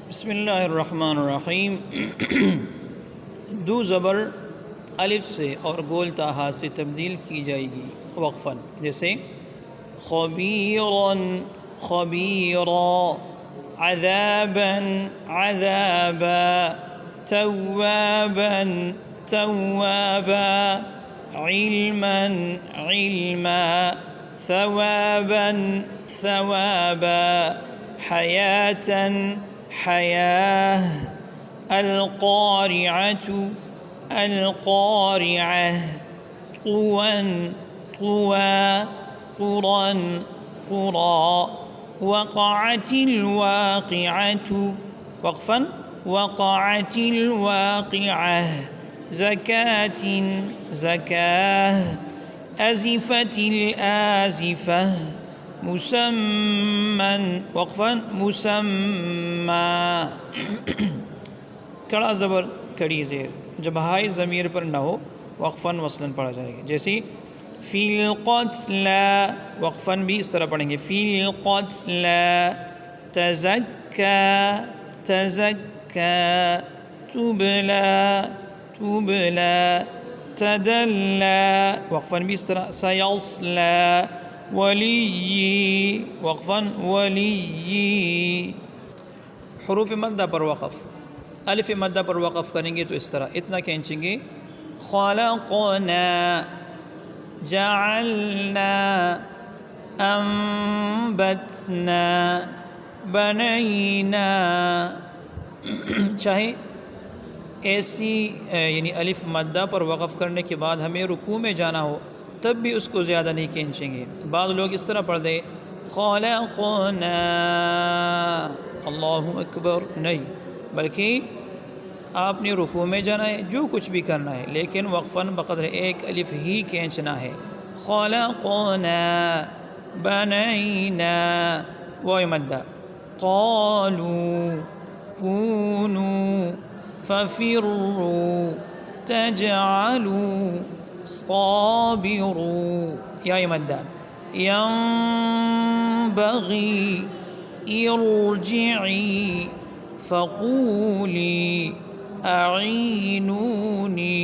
बिस्मिल्लाहिर्रहमानिर्रहीम। दो ज़बर अलिफ से और गोल ताहा से तब्दील की जाएगी वक्फ़न, जैसे ख़बीरन ख़बीरा, अज़ाबन अज़ाबा, तव्वाबन तव्वाबा, इल्मन इल्मा, सवाबन सवाबा, हयातन हयाह, अलक़ारिअतु अलक़ारिअह, तुवन तुवा, तुरन तुरा, वक़अतिल वाक़िअतु वक़फ़न वक़अतिल वाक़िअह, ज़कातिन ज़काह, अज़िफ़तिल आज़िफ़ह, मुसम्मन वक़फ़न मुसम्मा। कड़ा ज़बर कड़ी ज़ेर जब हाई ज़मीर पर ना हो वक़फ़न वस्लन पढ़ा जाएगा, जैसे फ़िल क़त्ला, वक़फ़न भी इस तरह पढ़ेंगे, फ़िल क़त्ला, तज़क्का तज़क्का, तुबला तुबला, तदल्ला, वक़फ़न भी इस तरह, सयस्ला, वलिय्यी वक़फ़न वलिय्यी। हुरूफ़ मद्दा पर वक़फ़, अलिफ़ मद्दा पर वक़फ़ करेंगे तो इस तरह इतना खींचेंगे, ख़लक़ना, जअलना, अम्बतना, बनैना। चाहे ऐसी यानी अलिफ़ मद्दा पर वक़फ़ करने के बाद हमें रुकू में जाना हो तब भी उसको ज़्यादा नहीं खींचेंगे। बाद लोग इस तरह पढ़ दें ख़लक़ना अल्लाहु अकबर, नहीं, बल्कि आपने रुकू में जाना है, जो कुछ भी करना है, लेकिन वक़फ़न बक़द्र एक अलिफ़ ही खींचना है। ख़लक़ना, बनैना, वाव मद्दा, क़ालू, कूनू, फ़फ़िर्रू, तजअलू, साबिरू, या मद्दा, यंबग़ी, इर्जिई, फ़क़ूली, अईनूनी।